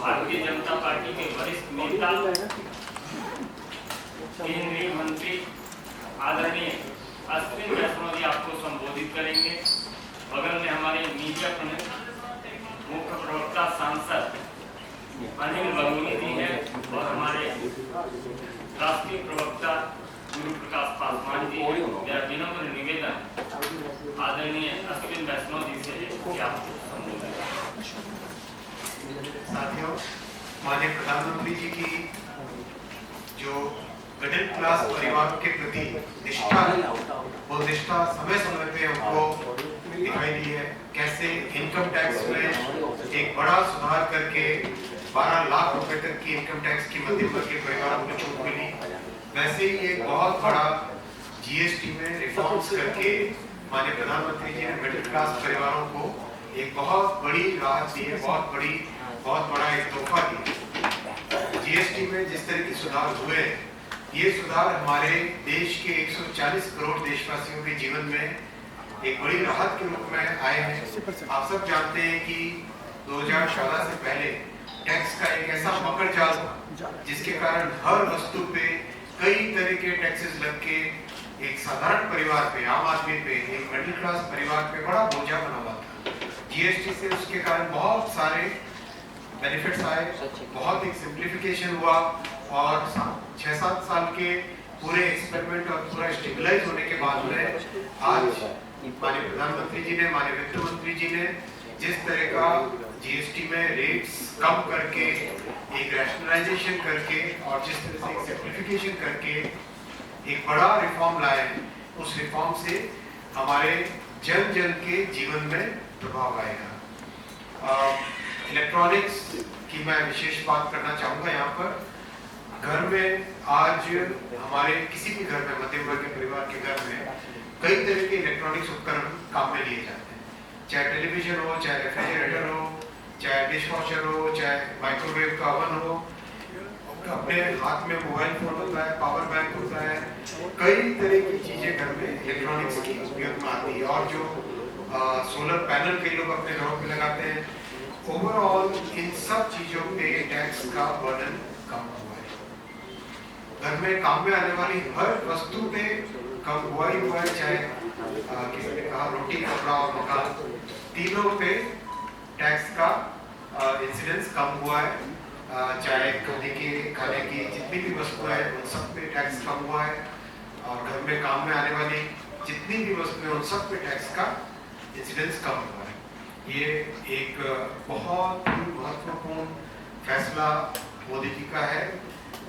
Bharatiya Janata party के वरिष्ठ नेता केंद्रीय मंत्री आदरणीय अश्विन वैष्णव जी आपको संबोधित करेंगे। बगल में हमारे मीडिया प्रमुख मुख्य प्रवक्ता सांसद अनिल बलूनी जी हैं और हमारे राष्ट्रीय प्रवक्ता गुरु प्रकाश पासवान जी। मेरा विनम्र निवेदन आदरणीय अश्विन वैष्णव जी से है कि आपको संबोधित। साथियों, माननीय प्रधानमंत्री जी की जो मिडिल क्लास परिवार के प्रति निष्ठा वो निष्ठा समय समय पे हमको दिखाई दी है। कैसे इनकम टैक्स में एक बड़ा सुधार करके 12 लाख रुपए तक की इनकम टैक्स की मध्यम वर्ग के परिवारों को छूट मिली, वैसे ही एक बहुत बड़ा जीएसटी में रिफॉर्म्स करके माननीय प्रधानमंत्री जी ने मिडिल क्लास परिवारों को एक बहुत बड़ी राहत दी है, बहुत बड़ा एक तोहफा दिया। जीएसटी में जिस तरह के सुधार हुए, ये सुधार हमारे देश के 140 करोड़ देशवासियों के जीवन में एक बड़ी राहत के रूप में आए हैं। आप सब जानते हैं कि 2014 से पहले टैक्स का एक ऐसा मकर जाल था जिसके कारण हर वस्तु पे कई तरह के टैक्सेस लग के एक साधारण परिवार पे, आम आदमी पे, एक मिडिल क्लास परिवार पे बड़ा बोझा बना हुआ था। जीएसटी से उसके कारण बहुत सारे बेनिफिट्स आए, बहुत एक सिंप्लीफिकेशन हुआ और 6-7 साल के पूरे एक्सपेरिमेंट और पूरा स्टेबलाइज होने के बाद में आज माननीय प्रधानमंत्री जी ने, माननीय वित्त मंत्री जी ने जिस तरह का जीएसटी में रेट्स कम करके एक रैशनलाइजेशन करके और जिस तरह से एक सिंप्लीफिकेशन करके एक बड़ा रिफॉर्म लाए, उस रिफॉर्म से हमारे जन जन के जीवन में प्रभाव आएगा। इलेक्ट्रॉनिक्स की मैं विशेष बात करना चाहूँगा यहाँ पर। घर में आज हमारे किसी भी घर में, मध्यम वर्ग के परिवार के घर में कई तरह के इलेक्ट्रॉनिक्स उपकरण काम में लिए जाते हैं, चाहे टेलीविजन हो, चाहे रेफ्रिजरेटर हो, चाहे डिशवॉशर हो, चाहे माइक्रोवेव का ओवन हो, अपने हाथ में मोबाइल फोन होता है, पावर बैंक होता है, कई तरह की चीजें घर में इलेक्ट्रॉनिक्स की उपयोग में आती है। और जो सोलर पैनल कई लोग अपने घरों पे लगाते हैं, ओवरऑल इन सब चीजों पे टैक्स का बर्डन कम हुआ है। घर में काम में आने वाली हर वस्तु पे कम हुआ ही हुआ है, चाहे किसी ने कहा रोटी, कपड़ा और मकान, तीनों पे टैक्स का इंसिडेंस कम हुआ है। चाहे खाने की जितनी भी वस्तुएं हैं उन सब पे टैक्स कम हुआ है और घर में काम में आने वाली जितनी भी वस्तुएं उन सब पे टैक्स का इंसिडेंस कम हुआ है। ये एक बहुत ही महत्वपूर्ण फैसला मोदी जी का है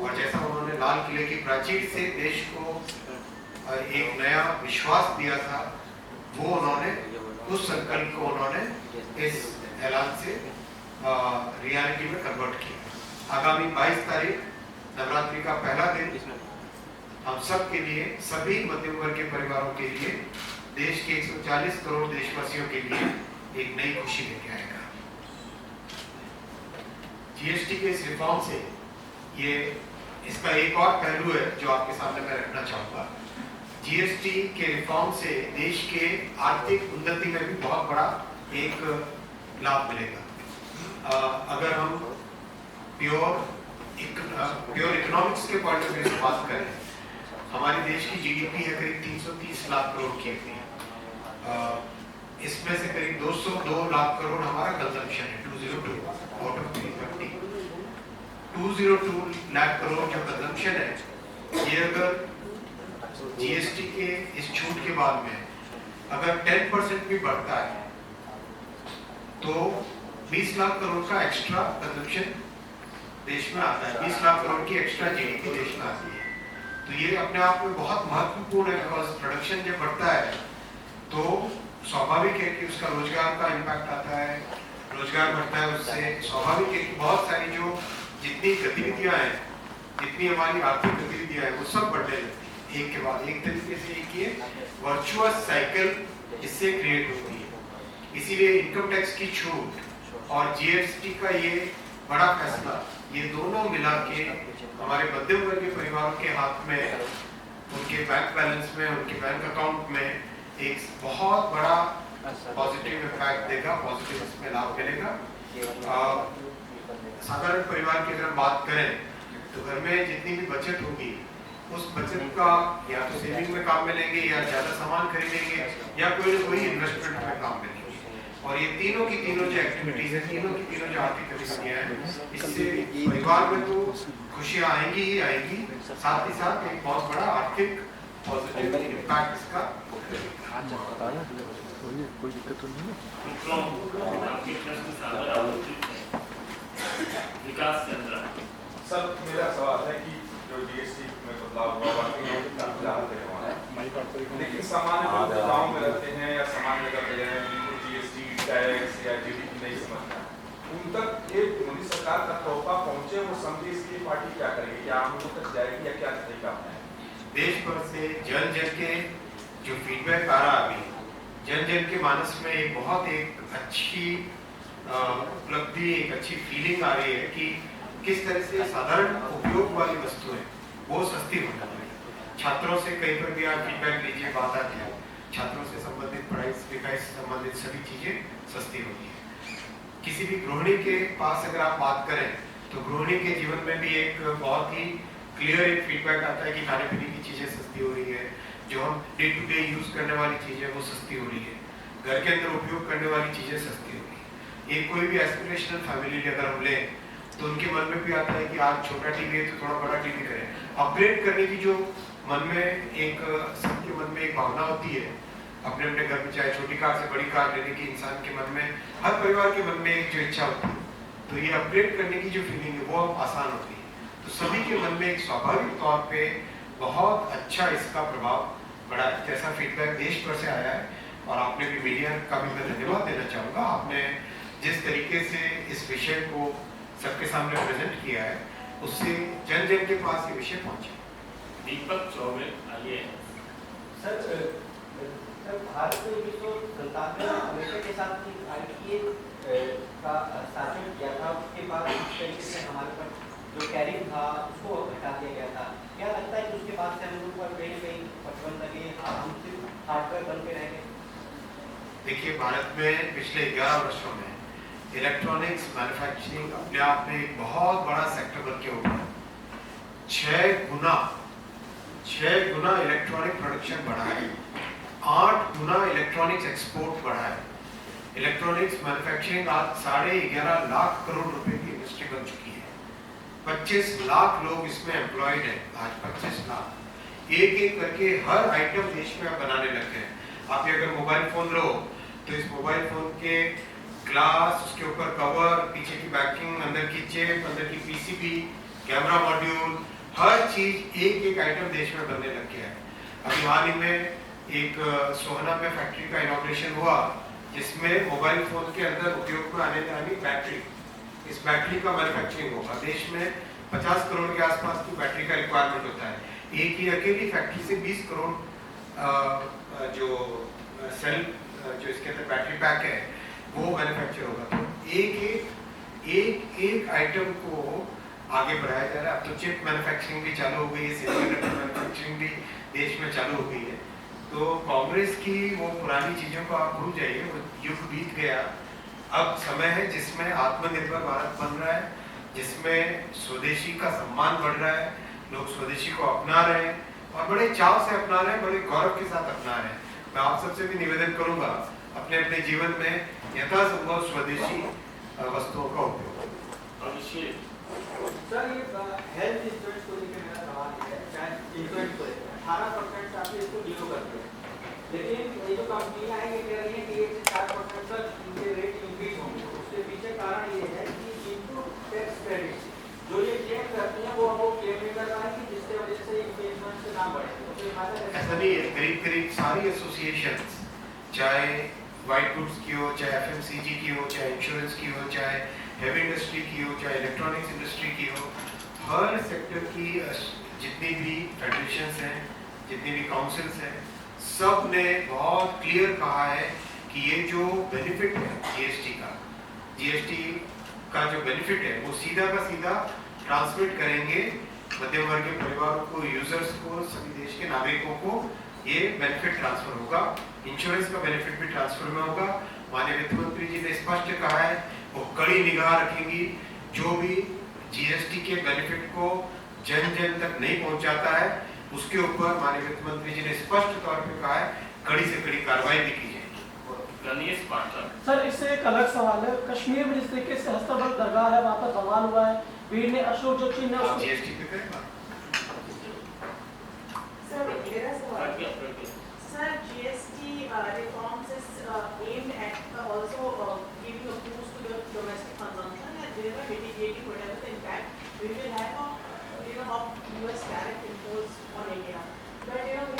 और जैसा उन्होंने लाल किले की प्राचीर से देश को एक नया विश्वास दिया था, वो उन्होंने उस संकल्प को उन्होंने इस ऐलान से रियलिटी में कन्वर्ट किया। आगामी 22 तारीख नवरात्रि का पहला दिन हम सब के लिए, सभी मध्यम वर्ग के परिवारों के लिए, देश के 140 करोड़ देशवासियों के लिए एक नई खुशी लेके आएगा। जीएसटी के इस रिफॉर्म से ये इसका एक और पहलू है जो आपके सामने मैं रखना चाहूंगा। जीएसटी के रिफॉर्म से देश के आर्थिक उन्नति में भी बहुत बड़ा एक लाभ मिलेगा। अगर हम प्योर इकोनॉमिक्स के पॉइंट ऑफ व्यू से बात करें, हमारे देश की जीडीपी है करीब 330 लाख करोड़ की। इसमें से करीब 202 लाख करोड़ हमारा कंजम्पशन है, 202 आउट ऑफ 350। 202 लाख करोड़ जो कंजम्पशन है, ये अगर जीएसटी के इस छूट के बाद में अगर 10% भी बढ़ता है तो 20 लाख करोड़ का एक्स्ट्रा कंजम्पशन देश में आता है, 20 लाख करोड़ की एक्स्ट्रा जीडीपी देश में आती है। तो ये अपने आप में बहुत महत्वपूर्ण है, बिकॉज प्रोडक्शन जब बढ़ता है तो स्वाभाविक है कि उसका रोजगार का इम्पैक्ट आता है, रोजगार बढ़ता है, उससे स्वाभाविक है कि बहुत सारी जो जितनी गतिविधियां हैं, जितनी हमारी आर्थिक गतिविधियां हैं, वो सब बढ़ने लगती है एक के बाद एक। तरीके से एक ये वर्चुअस साइकिल इससे क्रिएट होती है। इसीलिए इनकम टैक्स की छूट और जीएसटी का ये बड़ा फैसला, ये दोनों मिला के हमारे मध्यम वर्ग के परिवारों के हाथ में, उनके बैंक बैलेंस में, उनके बैंक अकाउंट में एक बहुत बड़ा पॉजिटिव इम्पैक्ट देगा, पॉजिटिव इसमें लाभ मिलेगा। साधारण परिवार की अगर हम बात करें तो घर में जितनी भी बचत होगी उस बचत का या तो सेविंग में काम में लेंगे या ज्यादा सामान खरीदेंगे या कोई ना कोई इन्वेस्टमेंट में काम में लेंगे। और ये तीनों की तीनों जो एक्टिविटीज है, तीनों की तीनों जो आर्थिक गतिविधियां हैं, इससे परिवार में तो खुशियां आएंगी ही आएंगी, साथ ही साथ एक बहुत बड़ा आर्थिक पॉजिटिव इम्पैक्ट इसका कोई दिक्कत तो नहीं है। मित्रों, आपके प्रश्न सादर आमंत्रित हैं। विकास चंद्रा। सर, मेरा सवाल है कि जो जीएसटी में बदलाव हुआ वाकई चाहते हैं वहाँ, लेकिन सामान्य लोग जो गाँव में रहते हैं या सामान्य जगह पे हैं जिनको जीएसटी टैक्स या जीडीपी नहीं समझता, उन तक ये मोदी सरकार का तोहफा पहुँचे, वो समझे, इसलिए पार्टी क्या करेगी, क्या आम लोगों तक जाएगी या क्या तरीका अपनाएगी? देश भर से जन जन के जो फीडबैक आ रहा अभी, जन जन के मानस में एक बहुत एक अच्छी उपलब्धि, एक अच्छी फीलिंग आ रही है कि किस तरह से साधारण उपयोग वाली वस्तुएं वो सस्ती होने लगी। छात्रों से कहीं पर भी आप फीडबैक लीजिए, बात आती है, छात्रों से संबंधित पढ़ाई लिखाई से संबंधित सभी चीजें सस्ती होती है। किसी भी गृहिणी के पास अगर आप बात करें तो गृहिणी के जीवन में भी एक बहुत ही क्लियर एक फीडबैक आता है कि खाने पीने की चीजें सस्ती हो रही है, जो हम डे टू डे यूज करने वाली चीजें वो सस्ती हो रही है, घर के अंदर उपयोग करने वाली चीजें सस्ती हो रही है। ये कोई भी एस्पिरेशनल फैमिली अगर हम लें तो उनके मन में भी आता है कि आज छोटा टीवी है तो थोड़ा बड़ा टीवी करें। अपग्रेड करने की जो मन में एक सबके मन में एक भावना होती है, अपने अपने घर में चाहे छोटी कार से बड़ी कार लेने की इंसान के मन में, हर परिवार के मन में एक जो इच्छा होती है, तो ये अपग्रेड करने की जो फीलिंग है वो आसान होती है। तो सभी के मन में एक स्वाभाविक तौर पे बहुत अच्छा इसका प्रभाव पड़ा है। जैसा फीडबैक देश भर से आया है, और आपने भी मीडिया का भी मैं धन्यवाद देना चाहूँगा, आपने जिस तरीके से इस विषय को सबके सामने प्रेजेंट किया है उससे जन जन के पास ये विषय पहुंचे। दीपक चौबे, आइए। सर, भारत में 1997 में अमेरिका के साथ ITA का शासन किया था, उसके बाद इस तरीके से हमारे पर जो टैरिफ था उसको हटा दिया गया था। क्या लगता है कि उसके बाद से हम लोग पर कहीं कहीं प्रतिबंध लगे, हम सिर्फ हार्डवेयर बन के रह गए? देखिए, भारत में पिछले 11 वर्षों में इलेक्ट्रॉनिक्स मैन्युफैक्चरिंग अपने आप में एक बहुत बड़ा सेक्टर बन के उभरा। 6 गुना इलेक्ट्रॉनिक प्रोडक्शन बढ़ा है, 8 गुना इलेक्ट्रॉनिक्स एक्सपोर्ट बढ़ा है। इलेक्ट्रॉनिक्स मैन्युफैक्चरिंग आज 11.5 लाख करोड़ रुपए की इंडस्ट्री बन चुकी है। 25 लाख लोग इसमें एम्प्लॉयड है। आज 25 लाख एक एक करके हर आइटम देश में आप बनाने लगे हैं। आप अगर मोबाइल फोन लो तो इस मोबाइल फोन के ग्लास, उसके ऊपर कवर, पीछे की बैकिंग, अंदर की चिप, अंदर की पीसीबी, कैमरा मॉड्यूल, हर चीज एक एक आइटम देश में बनने लग गया है। अभी हाल ही में एक सोहना में फैक्ट्री का इनॉग्रेशन हुआ जिसमें मोबाइल फोन के अंदर उपयोग में आने वाली बैटरी, इस बैटरी का मैन्युफैक्चरिंग होगा। देश में 50 करोड़ के आसपास की बैटरी का रिक्वायरमेंट होता है। एक ही अकेली फैक्ट्री से 20 करोड़ जो सेल जो इसके अंदर बैटरी पैक है वो मैन्युफैक्चर होगा। तो एक आइटम को आगे बढ़ाया जा रहा है। अब तो चिप मैन्युफैक्चरिंग भी चालू हो गई है, सेमीकंडक्टर मैन्युफैक्चरिंग भी देश में चालू हो गई है। तो कांग्रेस की वो पुरानी चीजों को आप भूल जाइए, वो युग बीत गया। अब समय है जिसमें आत्मनिर्भर भारत बन रहा है, जिसमें स्वदेशी का सम्मान बढ़ रहा है, लोग स्वदेशी को अपना रहे हैं और बड़े चाव से अपना रहे हैं, बड़े गौरव के साथ अपना रहे हैं। मैं आप सबसे भी निवेदन करूंगा अपने अपने जीवन में यथासंभव स्वदेशी वस्तुओं का उपयोग। अभिषेक। सर, ये हेल्थ इंश्योरेंस को लेकर मेरा सवाल है, इंश्योरेंस को लेकर 18% आप इसको 0 करते हैं, लेकिन ये जो कंपनियां हैं ये कह रही हैं कि 1 से 4% तक इनके रेट इंक्रीज होंगे। उसके पीछे कारण ये है कि इनपुट टैक्स क्रेडिट जो ये क्लेम करती हैं वो क्लेम नहीं कर पाएंगे, जिससे वजह से इंश्योरेंस के दाम बढ़े। ऐसा नहीं है, करीब सारी एसोसिएशंस, चाहे व्हाइट गुड्स की हो, चाहे एफएमसीजी की हो, चाहे इंश्योरेंस की हो, चाहे हेवी इंडस्ट्री की हो, चाहे इलेक्ट्रॉनिक्स इंडस्ट्री की हो, हर सेक्टर की जितनी भी फेडरेशंस हैं, जितनी भी काउंसिल्स हैं, सब ने बहुत क्लियर कहा है कि ये जो बेनिफिट है जीएसटी का जो बेनिफिट है वो सीधा का सीधा ट्रांसमिट करेंगे मध्यम वर्गीय परिवारों को, यूजर्स को, सभी देश के नागरिकों को ये बेनिफिट ट्रांसफर होगा। इंश्योरेंस का बेनिफिट भी ट्रांसफर में होगा। माननीय वित्त मंत्री जी ने स्पष्ट कहा है वो कड़ी निगाह रखेंगी जो भी जीएसटी के बेनिफिट को जन जन तक नहीं पहुंचाता है उसके ऊपर माननीय वित्त मंत्री जी ने स्पष्ट तौर पे कहा है कड़ी से कड़ी कार्रवाई भी की जाएगी। गणेश पाठक। सर इससे एक अलग सवाल है, कश्मीर में जिस तरीके से हस्तबल दरगाह है वहाँ पर बवाल हुआ है, भीड़ ने अशोक जो चिन्ह है उसको जीएसटी पे करेगा Sir, मेरा सवाल प्रज्ञा, है, प्रज्ञा। sir, GST reforms is aimed at also giving a boost to the domestic consumption and thereby mitigating whatever the impact we will have of US tariff imposed on India. But we have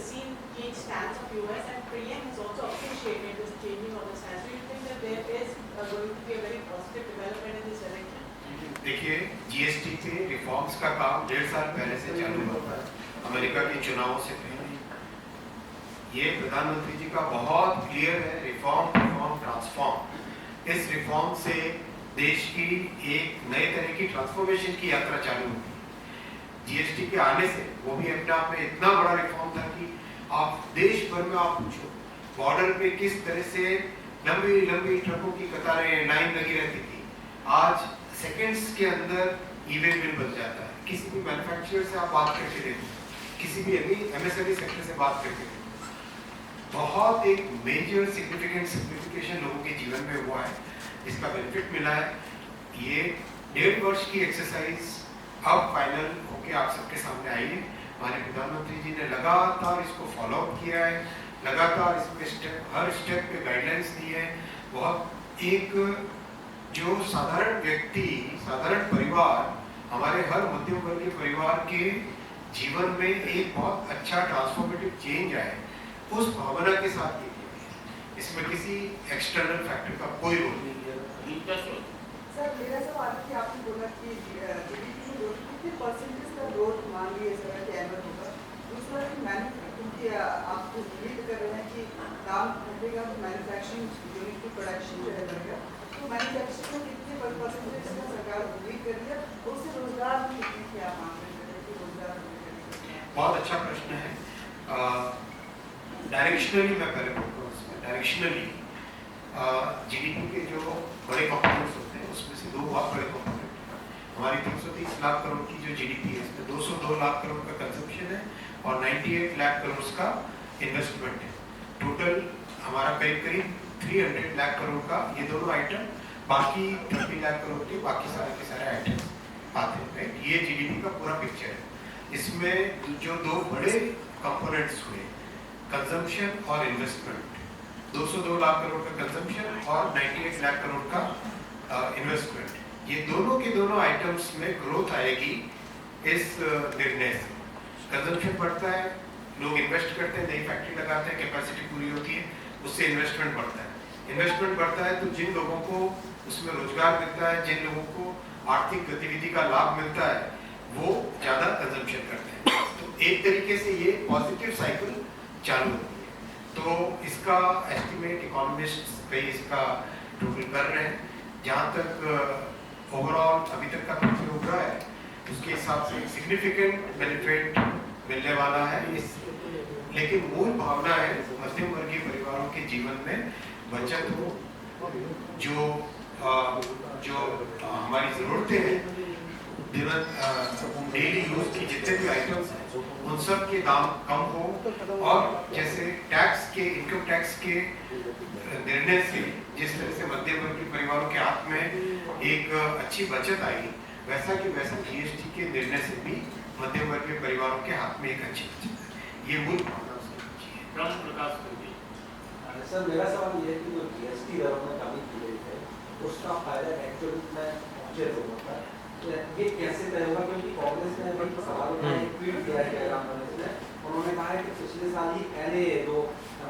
seen change stance of US and PM has also appreciated this changing of the stance. Do you think that there is going to be a very positive development in this direction? देखिए GST के reforms का काम 1.5 साल पहले से चालू हुआ है, अमेरिका के चुनावों से पहले। ये प्रधानमंत्री जी का बहुत क्लियर है, रिफॉर्म रिफॉर्म ट्रांसफॉर्म। इस रिफॉर्म से देश की एक नए तरह की ट्रांसफॉर्मेशन की यात्रा चालू हुई। जीएसटी के आने से वो भी अपने आप में इतना बड़ा रिफॉर्म था कि आप देश भर में आप पूछो बॉर्डर पे किस तरह से लंबी लंबी ट्रकों की कतारें लाइन लगी रहती थी, आज सेकंड्स के अंदर ई-वे बिल बन जाता है। किसी भी मैन्युफैक्चरर से आप बात करके देखो, किसी भी एमएसएमई सेक्टर से बात करके देखो, बहुत एक मेजर सिग्निफिकेंट सिंप्लीफिकेशन लोगों के जीवन में हुआ है, इसका बेनिफिट मिला है। ये 1.5 वर्ष की एक्सरसाइज अब फाइनल होके आप सबके सामने आई है। माननीय प्रधानमंत्री जी ने लगातार इसको फॉलो अप किया है, लगातार इसमें हर स्टेप पे गाइडलाइंस दी है। बहुत एक जो साधारण व्यक्ति, साधारण परिवार, हमारे हर मध्यम वर्गीय परिवार के जीवन में एक बहुत अच्छा ट्रांसफॉर्मेटिव चेंज आए, उस भावना के साथ ये किया गया। इसमें किसी एक्सटर्नल फैक्टर का कोई रोल नहीं है। सर, मेरा सवाल है कि आपने बोला कि जीडीपी में ग्रोथ कितने परसेंटेज का ग्रोथ मान लिया सर कि एनुअल होगा। दूसरा कि क्योंकि आप उम्मीद कर रहे हैं कि काम घटेगा तो मैन्युफैक्चरिंग यूनिट की प्रोडक्शन जो है बढ़ेगा, तो मैन्युफैक्चरिंग में कितने परसेंटेज का सरकार उम्मीद कर रही है, उससे रोजगार भी कितने की आप मांग रहे हैं कि रोजगार। बहुत अच्छा प्रश्न है। डायरेक्शनली मैं पहले बोलता हूँ, इसमें डायरेक्शनली जीडीपी के जो बड़े कंपोनेंट्स होते हैं उसमें से 2 बहुत बड़े कंपोनेंट हैं। हमारी 330 लाख करोड़ की जो जीडीपी है इसमें 202 लाख करोड़ का कंजम्पशन है और 98 लाख करोड़ का इन्वेस्टमेंट है। टोटल हमारा करीब करीब 300 लाख करोड़ का ये दोनों आइटम, बाकी 30 लाख करोड़ के बाकी सारे के सारे आइटम आते हैं। ये जीडीपी का पूरा पिक्चर है। इसमें जो 2 बड़े कंपोनेंट्स हुए, कंजम्पशन और इन्वेस्टमेंट, 202 लाख करोड़ का कंजम्पशन और 98 लाख करोड़ का इन्वेस्टमेंट, ये दोनों के दोनों आइटम्स में ग्रोथ आएगी इस निर्णय से। कंजम्पशन बढ़ता है, लोग इन्वेस्ट करते हैं, नई फैक्ट्री लगाते हैं, कैपेसिटी पूरी होती है, उससे इन्वेस्टमेंट बढ़ता है। इन्वेस्टमेंट बढ़ता है तो जिन लोगों को उसमें रोजगार मिलता है, जिन लोगों को आर्थिक गतिविधि का लाभ मिलता है, वो ज़्यादा कंजम्पशन करते हैं। तो एक तरीके से ये पॉजिटिव साइकिल चालू होती है। तो इसका एस्टिमेट इकोनॉमिस्ट कई इसका टोटल कर रहे हैं। जहाँ तक ओवरऑल अभी तक का पिक्चर हो रहा है उसके हिसाब से सिग्निफिकेंट बेनिफिट मिलने वाला है इस, लेकिन मूल भावना है मध्यम वर्गीय परिवारों के जीवन में बचत हो, जो हमारी ज़रूरतें हैं, डेली यूज की जितने भी आइटम्स हैं उन सब के दाम कम हो, और जैसे टैक्स के, इनकम टैक्स के निर्णय से जिस तरह से मध्यम वर्गीय परिवारों के हाथ में एक अच्छी बचत आई, वैसा कि वैसा जीएसटी के निर्णय से भी मध्यम वर्गीय परिवारों के हाथ में एक अच्छी बचत है। ये मूल भावना सर, मेरा सवाल ये है कि जो जीएसटी दरों में कमी की गई है उसका फायदा एक्चुअली में पहुंचे लोगों तक, ये कैसे तय होगा? क्योंकि कांग्रेस ने अभी सवाल उठाया, एक ट्वीट किया है जयराम रमेश ने, उन्होंने कहा है कि पिछले साल ही पहले जो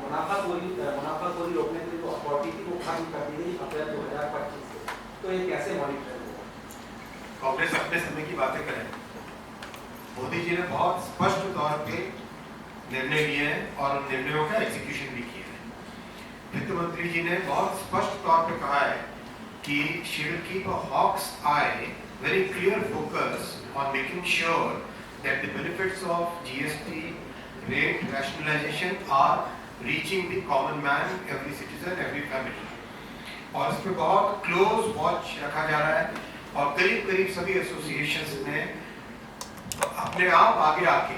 मुनाफाखोरी रोकने के लिए जो अथॉरिटी थी वो खत्म कर दी गई अप्रैल 2025 से, तो ये कैसे मॉनिटर होगा? कांग्रेस अपने समय की बातें करें, मोदी जी ने बहुत स्पष्ट तौर पे निर्णय लिए हैं और उन निर्णयों का एग्जीक्यूशन भी किया है। वित्त मंत्री जी ने बहुत स्पष्ट तौर पे कहा है कि she will keep a hawk's eye, very clear focus on making sure that the benefits of GST rate rationalization are reaching the common man, every citizen, every family. और इस पे बहुत क्लोज वॉच रखा जा रहा है और करीब करीब सभी एसोसिएशंस ने अपने आप आगे आके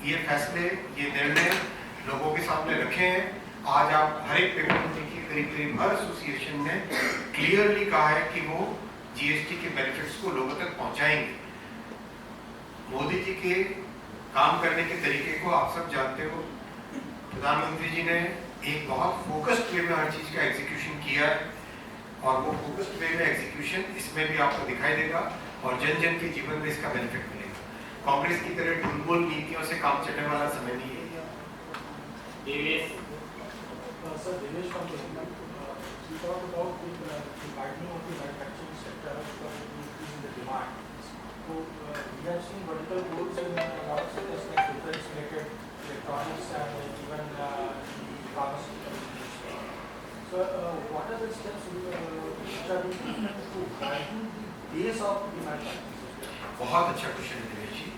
ये फैसले, ये निर्णय लोगों के सामने रखे हैं। आज आप हर एक पेपर में देखिए, करीब करीब हर एसोसिएशन ने क्लियरली कहा है कि वो जीएसटी के बेनिफिट्स को लोगों तक पहुंचाएंगे। मोदी जी के काम करने के तरीके को आप सब जानते हो। प्रधानमंत्री जी ने एक बहुत फोकस्ड वे में हर चीज का एग्जीक्यूशन किया है और वो फोकस्ड वे में एग्जीक्यूशन इसमें भी आपको दिखाई देगा और जन जन के जीवन में इसका बेनिफिट मिलेगा। कांग्रेस की तरह ढुलमुल नीतियों से काम चलने वाला समय नहीं है। Devesh Sir, Dinesh from Tehran. You talked about the widening of the manufacturing sector increasing the demand. So, we have seen vertical growth in a lot of sectors like defense-related, electronics, and even the pharmaceutical industry. So, what are the steps which are being taken to widen the base of the manufacturing sector? बहुत अच्छा question है Dinesh ji.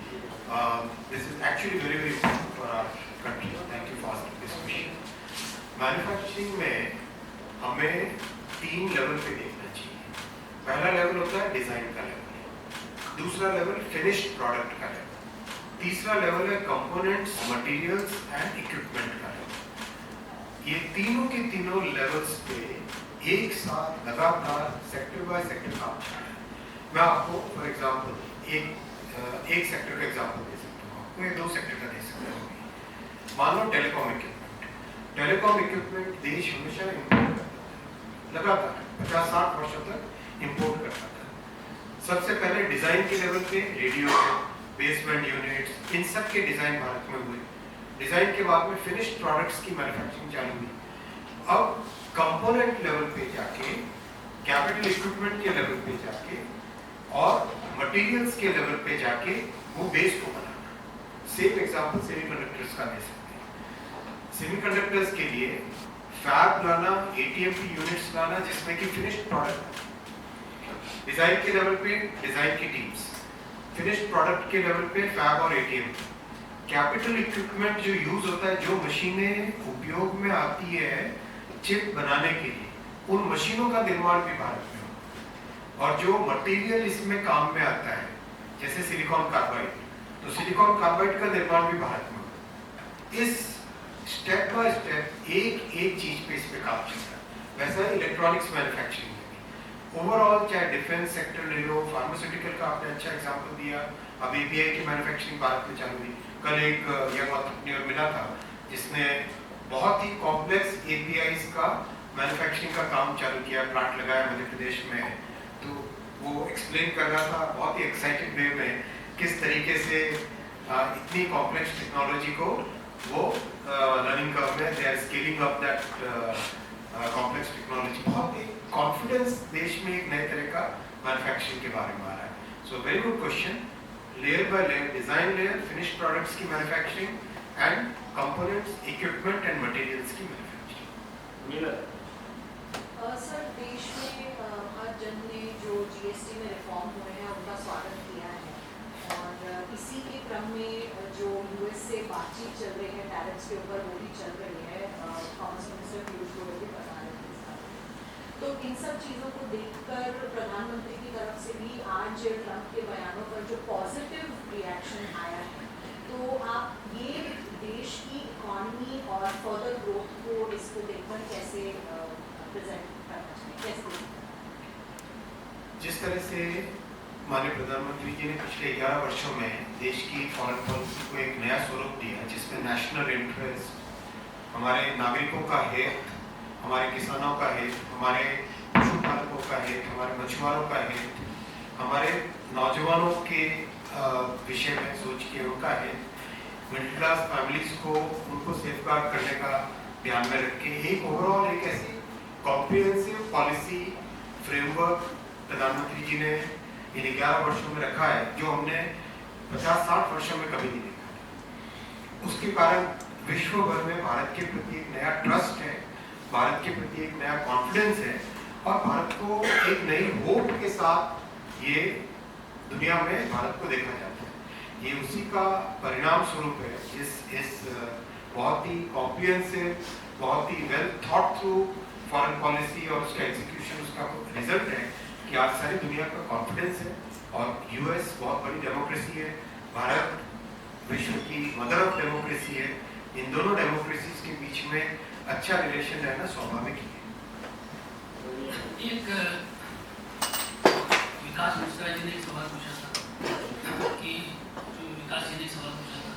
This is actually very very important for our country. Thank you for asking this question. Manufacturing में हमें 3 level पे देखना चाहिए। पहला level होता है डिजाइन का लेवल, दूसरा लेवल फिनिश्ड प्रोडक्ट का लेवल, तीसरा लेवल है कंपोनेंट्स, मटेरियल्स एंड इक्विपमेंट का लेवल। ये तीनों के तीनों लेवल्स पे एक साथ लगातार सेक्टर बाय सेक्टर काम चल रहा है। मैं आपको फॉर एग्जांपल एक सेक्टर का एग्जांपल दे सकता हूँ, आपको ये 2 सेक्टर का दे सकता हूँ। मान लो टेलीकॉम इक्विपमेंट देश हमेशा इंपोर्ट करता था, लगातार 50-60 वर्षों तक इंपोर्ट करता था। सबसे पहले डिजाइन के लेवल पे रेडियो, बेसमेंट यूनिट्स, इन सब के डिजाइन भारत में हुए। डिजाइन के बाद में फिनिश्ड प्रोडक्ट्स की मैन्युफैक्चरिंग चालू हुई। अब कंपोनेंट लेवल पे जाके, कैपिटल इक्विपमेंट के लेवल पे जाके और मटेरियल्स के लेवल पे जाके वो बेस को बनाना। सेम एग्जांपल सेमीकंडक्टर्स का दे सकते हैं। सेमीकंडक्टर्स के लिए फैब लाना, एटीएमटी यूनिट्स लाना जिसमें कि फिनिश्ड प्रोडक्ट, डिजाइन के लेवल पे डिजाइन की टीम्स, फिनिश्ड प्रोडक्ट के लेवल पे फैब और एटीएम, कैपिटल इक्विपमेंट जो यूज होता है, जो मशीनें उपयोग में आती है चिप बनाने के लिए, उन मशीनों का निर्माण भी भारत में हो। और जो मटेरियल इसमें काम में आता है जैसे सिलिकॉन कार्बाइड, तो सिलिकॉन कार्बाइड का निर्माण भी भारत में हो। इस स्टेप बाय स्टेप एक चीज पे इस पे काम चलता है। वैसा ही इलेक्ट्रॉनिक्स मैन्युफैक्चरिंग में भी ओवरऑल, चाहे डिफेंस सेक्टर ले लो, फार्मास्यूटिकल का आपने अच्छा एग्जांपल दिया, अब एपीआई की मैन्युफैक्चरिंग भारत में चालू हुई। कल एक यंग एंटरप्रेन्योर मिला था जिसने बहुत ही कॉम्प्लेक्स एपीआईज का मैन्युफैक्चरिंग का काम चालू किया, प्लांट लगाया मध्य प्रदेश में। तो वो एक्सप्लेन कर रहा था बहुत ही एक्साइटेड वे में किस तरीके से इतनी कॉम्प्लेक्स टेक्नोलॉजी को वो लर्निंग कर्व में they are scaling up that complex technology. बहुत एक कॉन्फिडेंस देश में एक नए तरह का मैन्युफैक्चरिंग के बारे में आ रहा है। So very good question. Layer by layer, design layer, finished products की manufacturing and components, equipment and materials की मैन्युफैक्चरिंग। सर, देश में हर जन ने जो जीएसटी में रिफॉर्म हुए हैं उनका स्वागत किया है और इसी के क्रम में जो यूएस से बातचीत चल रही है टैरिफ्स के ऊपर, वो भी चल रही है। कॉमर्स मिनिस्टर पीयूष गोयल भी बता रहे थे इसका। तो इन सब चीज़ों को देखकर प्रधानमंत्री की तरफ से भी आज ट्रंप के बयानों पर जो पॉजिटिव रिएक्शन आया है, तो आप ये देश की इकॉनमी और फर्दर ग्रोथ को इसको देखकर कैसे प्रेजेंट करना चाहिए, कैसे? जिस तरह से माननीय प्रधानमंत्री जी ने पिछले 11 वर्षों में देश की फॉरेन पॉलिसी को एक नया स्वरूप दिया जिसमें नेशनल इंटरेस्ट, हमारे नागरिकों का हित, हमारे किसानों का हित, हमारे पशुपालकों का हित, हमारे मछुआरों का हित, हमारे नौजवानों के विषय में सोच के उनका हित, मिडिल क्लास फैमिलीज को उनको सेफगार्ड करने का ध्यान में रख के एक ओवरऑल एक ऐसी कॉम्प्रिहेंसिव पॉलिसी फ्रेमवर्क प्रधानमंत्री जी ने इन 11 वर्षों में रखा है जो हमने 50-60 वर्षों में कभी नहीं देखा। उसके कारण विश्व भर में भारत के प्रति एक नया ट्रस्ट है, भारत के प्रति एक नया कॉन्फिडेंस है और भारत को एक नई होप के साथ ये दुनिया में भारत को देखा जाता है। ये उसी का परिणाम स्वरूप है। इस बहुत ही कॉम्प्रिहेंसिव, बहुत ही well thought through foreign policy और उसका एग्जीक्यूशन, उसका रिजल्ट है कि कि आज सारी दुनिया का कॉन्फिडेंस है और यूएस बहुत बड़ी डेमोक्रेसी है, भारत विश्व की मदर ऑफ डेमोक्रेसी है, इन दोनों डेमोक्रेसीज के बीच में अच्छा रिलेशन रहना स्वाभाविक ही है। एक विकास मिश्रा जी ने एक सवाल पूछा था कि विकास जी ने एक सवाल पूछा था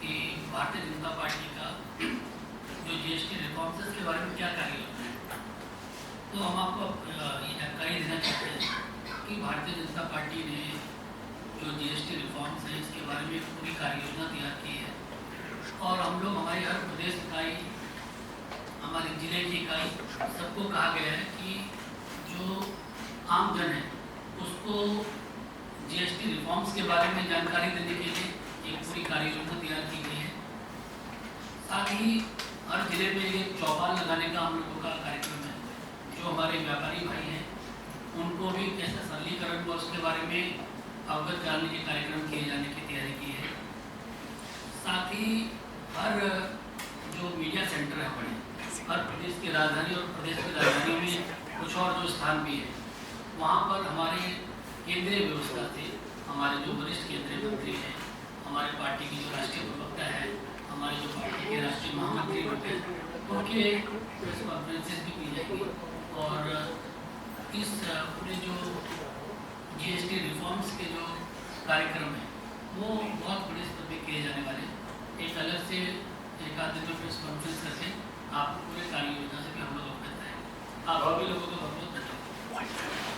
कि भारतीय जनता पार्टी का जो जीएसटी रिफॉर्म्स है इसके बारे में क्या कार्य योजना है। तो हम आपको ये जानकारी देना चाहते हैं कि भारतीय जनता पार्टी ने जो जीएसटी रिफॉर्म्स है इसके बारे में एक पूरी कार्य योजना तैयार की है और हम लोग हमारी हर प्रदेश इकाई, हमारी जिले की इकाई सबको कहा गया है कि जो आम जन है उसको जीएसटी रिफॉर्म्स के बारे में जानकारी देने के लिए एक पूरी कार्य योजना तैयार की गई है। साथ ही हर जिले में एक चौपाल लगाने का हम लोगों का कार्यक्रम है। जो हमारे व्यापारी भाई हैं उनको भी कैसे सरलीकरण और उसके बारे में अवगत कराने के कार्यक्रम किए जाने की तैयारी की है। साथ ही हर जो मीडिया सेंटर है बड़े, हर प्रदेश की राजधानी और प्रदेश की राजधानी में कुछ और जो स्थान भी है वहाँ पर हमारे केंद्रीय व्यवस्था से हमारे जो वरिष्ठ केंद्रीय मंत्री हैं, हमारे पार्टी की जो राष्ट्रीय प्रवक्ता है, हमारे जो पार्टी के राष्ट्रीय महामंत्री होते हैं, उनके प्रेस कॉन्फ्रेंसेस भी की जाएगी और इस पूरे जो जीएसटी रिफॉर्म्स के जो कार्यक्रम है वो बहुत बड़े स्तर पर किए जाने वाले। एक अलग से एक आध दिन में प्रेस कॉन्फ्रेंस करके आपको पूरे कार्य योजना से भी हम लोग अवगत हैं। आप सभी लोगों को बहुत बहुत धन्यवाद।